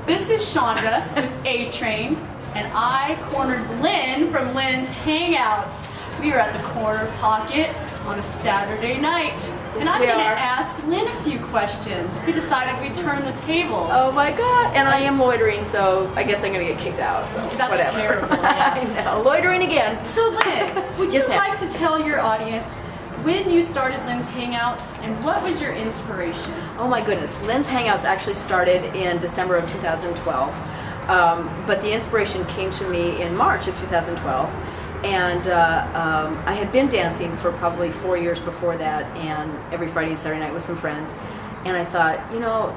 This is Chandra with A-Train, and I cornered Lynn from Lynns Hangouts. We are at the Corner Pocket on a Saturday night, and I'm going to ask Lynn a few questions. We decided we'd turn the tables. Oh my God! And I am loitering, so I guess I'm going to get kicked out. So that's whatever. Terrible. Yeah. I know, loitering again. So Lynn, would you like to tell your audience when you started Lynns Hangouts and what was your inspiration? Oh my goodness, Lynns Hangouts actually started in December of 2012, but the inspiration came to me in March of 2012, and I had been dancing for probably 4 years before that, and every Friday and Saturday night with some friends, and I thought, you know,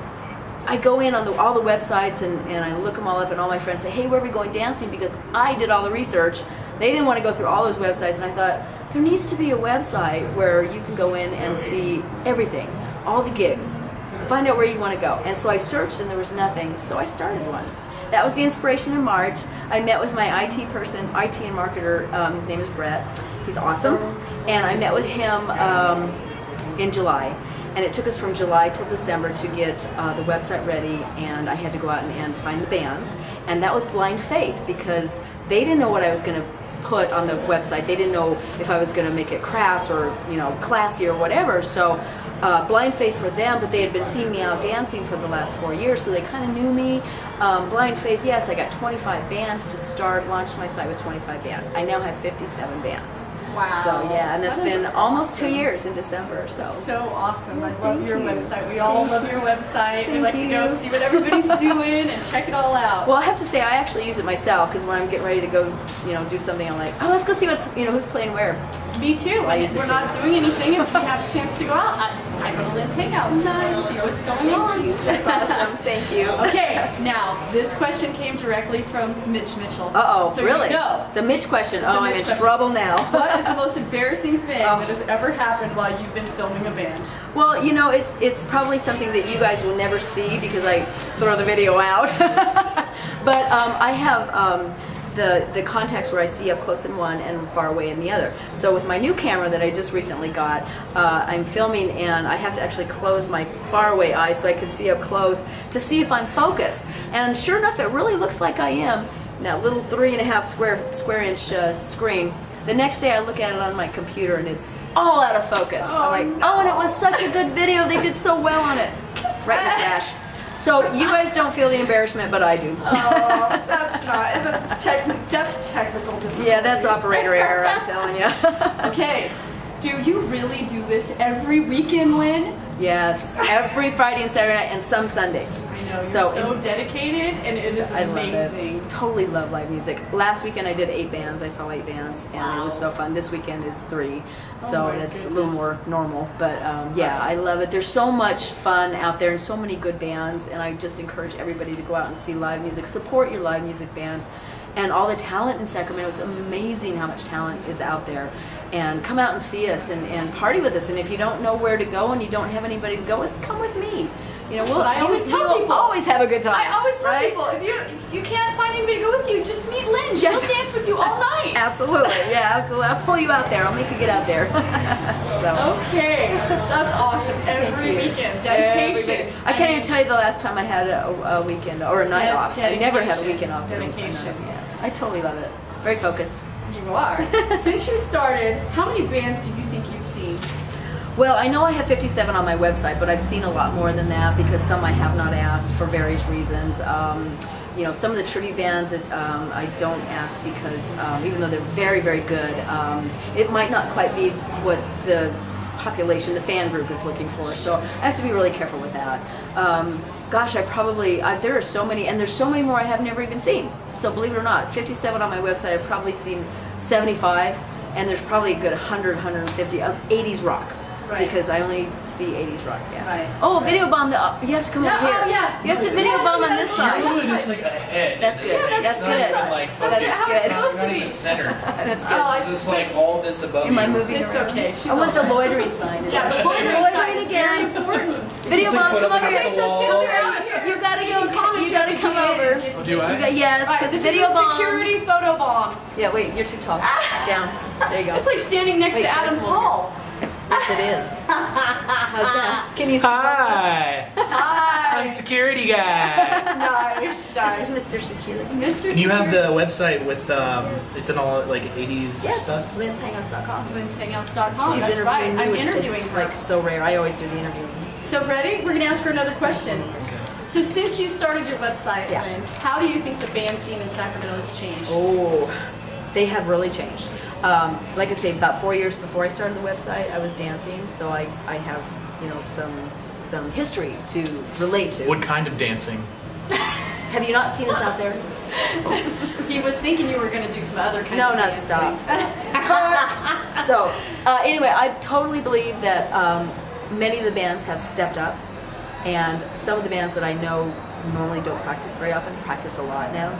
I go in on all the websites and I look them all up, and all my friends say, hey, where are we going dancing? Because I did all the research. They didn't want to go through all those websites, and I thought, there needs to be a website where you can go in and see everything, all the gigs, find out where you want to go. And so I searched and there was nothing, so I started one. That was the inspiration in March. I met with my IT person, IT and marketer, his name is Brett. He's awesome. And I met with him in July. And it took us from July till December to get the website ready, and I had to go out and find the bands. And that was blind faith, because they didn't know what I was going to put on the website. They didn't know if I was going to make it crass or, you know, classy or whatever. So blind faith for them, but they had been seeing me out dancing for the last 4 years, so they kind of knew me. Blind faith, yes, I got 25 bands to start, launched my site with 25 bands. I now have 57 bands. Wow. So yeah, and that's been almost 2 years in December. So awesome. I love your website. We all love your website. We like to you. go see what everybody's doing and check it all out. Well, I have to say I actually use it myself, because when I'm getting ready to go, you know, do something, I'm like, oh, let's go see what's, you know, who's playing where. Me too. So And if we're not doing anything, if we have a chance to go out, I go to Lynns Hangouts. Nice. See what's going on. That's awesome. Thank you. Okay, now this question came directly from Mitch Mitchell. Uh-oh, So really? You know, It's a Mitch question. Oh, I'm Mitch in question. trouble now. What is the most embarrassing thing that has ever happened while you've been filming a band? Well, you know, it's probably something that you guys will never see because I throw the video out. But I have the contacts where I see up close in one and far away in the other. So with my new camera that I just recently got, I'm filming and I have to actually close my far away eye so I can see up close to see if I'm focused. And sure enough, it really looks like I am. That little 3.5 square inch screen. The next day I look at it on my computer and it's all out of focus. I'm like, oh, and it was such a good video. They did so well on it. Right in the trash. So you guys don't feel the embarrassment, but I do. Oh, that's technical difficulty. Yeah, that's operator error, I'm telling you. Okay, do you really do this every weekend, Lynn? Yes, every Friday and Saturday night and some Sundays. I know, you're so dedicated, and it is amazing. Love it. Totally love live music. Last weekend I did 8 bands. I saw 8 bands, and it was so fun. This weekend is 3, so that's a little more normal. But yeah, I love it. There's so much fun out there and so many good bands, and I just encourage everybody to go out and see live music. Support your live music bands. And all the talent in Sacramento. It's amazing how much talent is out there. And come out and see us and party with us. And if you don't know where to go and you don't have anybody to go with, come with me. You know, I always tell people. Always have a good time. I always tell people, if you can't find anybody to go with you, just meet Lynn. She'll dance with you all night. Absolutely, yeah, absolutely. I'll pull you out there. I'll make you get out there. So. Okay, that's awesome. Every weekend, dedication. I can't even tell you the last time I had a weekend or a night off. I never had a weekend off. Dedication. Yeah. I totally love it. Very focused. You are. Since you started, how many bands do you think you've seen? Well, I know I have 57 on my website, but I've seen a lot more than that because some I have not asked for various reasons. You know, some of the tribute bands that I don't ask because even though they're very, very good, it might not quite be what the population, the fan group is looking for. So I have to be really careful with that. Gosh, there are so many, and there's so many more I have never even seen. So believe it or not, 57 on my website, I've probably seen 75, and there's probably a good 100, 150 of 80s rock. Right. Because I only see 80s rock bands. Right. Oh, video bomb! You have to come over here. Oh, yeah. You have to video bomb on this You're side. literally just like ahead. That's good. It's That's not good. even like That's focused. good. It's not even center. That's good. Oh, It's just like all this above Am I you. moving It's around? okay. She's I want the all right. loitering sign. Yeah, the loitering sign is very again. important. Video Just, like, bomb, put come up over against here. the wall. You gotta go. You gotta come over. Oh, do I? Yes, All right, because this video is a bomb. security photo bomb. Yeah, wait, you're too tall. Down. There you go. It's like standing next Wait, to Adam come over. Paul. Yes, it is. How's that? Can you see? Hi. Hi. I'm security guy. Nice. guys. This is Mr. Security. Mr. And you have the Security. website with it's in all like 80s Yes, stuff. LynnsHangouts.com. LynnsHangouts.com. She's That's interviewing right. me, I'm which interviewing is her. like so rare. I always do the interviewing. So ready? We're gonna ask her another question. So since you started your website, Yeah. Lynn, how do you think the band scene in Sacramento has changed? Oh, they have really changed. Like I say, about 4 years before I started the website, I was dancing, so I have some history to relate to. What kind of dancing? Have you not seen us out there? He was thinking you were gonna do some other kind No, of not dancing. stop. So anyway, I totally believe that many of the bands have stepped up, and some of the bands that I know normally don't practice very often practice a lot now.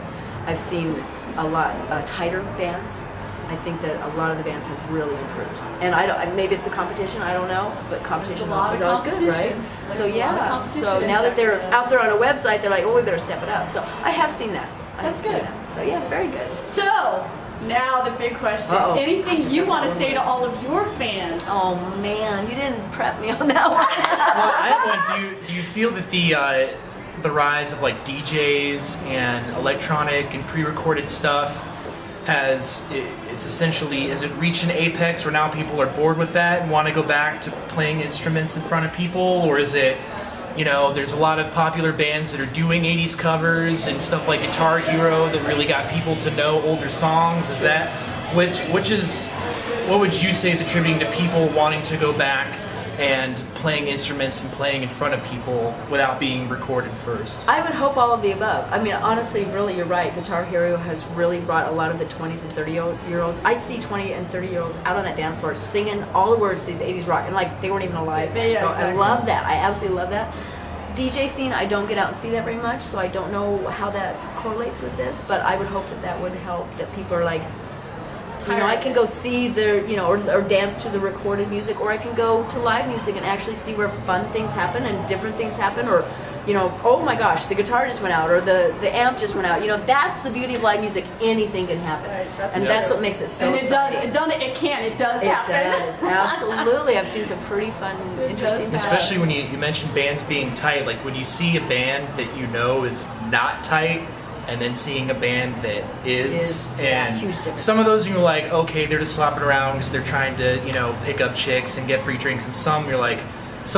I've seen a lot tighter bands. I think that a lot of the bands have really improved, and I don't. Maybe it's the competition. I don't know, but competition There's a lot is of always good, right? competition. So There's a lot of yeah. competition So in now that they're Sacramento. out there on a website, they're like, oh, we better step it up. So I have seen that. I have That's seen good. that. So yeah, it's very good. So now the big question: Uh-oh. anything Gosh, you I want to forgot say to what it all of your fans? Oh man, you didn't prep me on that one. Well, I have one. Do you feel that the rise of like DJs and electronic and pre-recorded stuff it's essentially, has it reached an apex where now people are bored with that and want to go back to playing instruments in front of people? Or is it, there's a lot of popular bands that are doing 80s covers and stuff like Guitar Hero that really got people to know older songs? Is that, what would you say is attributing to people wanting to go back and playing instruments and playing in front of people without being recorded first? I would hope all of the above. I mean, honestly, really, you're right. Guitar Hero has really brought a lot of the 20s and 30-year-olds. I'd see 20 and 30-year-olds out on that dance floor singing all the words to these 80s rock, and like they weren't even alive. Yeah, so exactly. I love that. I absolutely love that. DJ scene, I don't get out and see that very much, so I don't know how that correlates with this, but I would hope that that would help, that people are like, I can go see their, or dance to the recorded music, or I can go to live music and actually see where fun things happen and different things happen, or, oh my gosh, the guitar just went out, or the amp just went out. That's the beauty of live music. Anything can happen, Right, and that's what makes it so and it does. exciting. It does It happen. does, absolutely. I've seen some pretty fun, interesting does. stuff. Especially when you mentioned bands being tight, like when you see a band that is not tight, and then seeing a band that is, and huge difference. some of those you're like, okay, they're just slopping around because they're trying to, pick up chicks and get free drinks, and some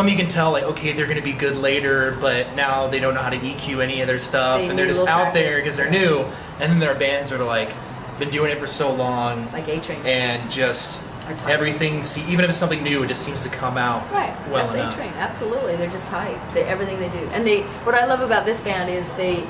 you can tell like, okay, they're gonna be good later, but now they don't know how to EQ any of their stuff, They and they're need a just little out there practice. because they're new, and then there are bands that are like, been doing it for so long, Like A-Train. and just Are tight. everything, even if it's something new, it just seems to come out Right, well that's enough. A-Train, absolutely. They're just tight. Everything they do. And what I love about this band is they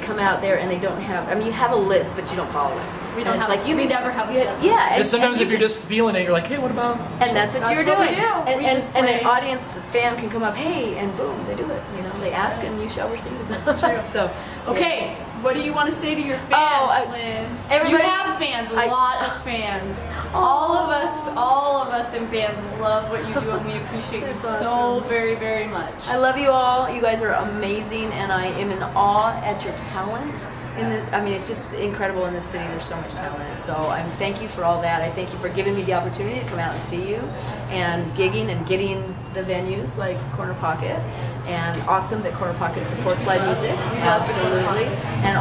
come out there and they don't have, you have a list, but you don't follow it. We don't And it's have. We never have a set list. Yeah. Because sometimes and if you're just feeling it, you're like, hey, what about? and that's what That's you're what we doing. do. And, We and, just and play. an audience fan can come up, hey, and boom, they do it. They ask and you shall receive. That's true. So, Okay, what do you want to say to your fans, Oh, Lynn? everybody- You have fans, a I- lot of fans. All of us in bands love what you do, and we appreciate you That's so awesome. very, very much. I love you all. You guys are amazing, and I am in awe at your talent. It's just incredible in this city. There's so much talent. So thank you for all that. I thank you for giving me the opportunity to come out and see you, and gigging and getting the venues like Corner Pocket. And awesome that Corner Pocket supports live music. Absolutely. And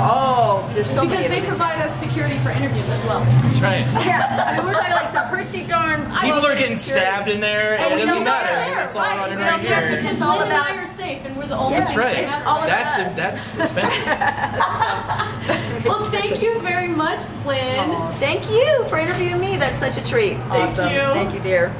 there's so Because many they of them. provide us security for interviews as well. That's right. Yeah, we're talking like some pretty darn. People close are getting security. stabbed in there, and we it doesn't don't matter. care, It's all right. running We right don't care here. because Because all Lynn and I about- are safe, and we're the only Yeah, That's right. thing it's that all about matters. us. That's expensive. Well, thank you very much, Lynn. Thank you for interviewing me. That's such a treat. Thank Awesome. you. Thank you, dear.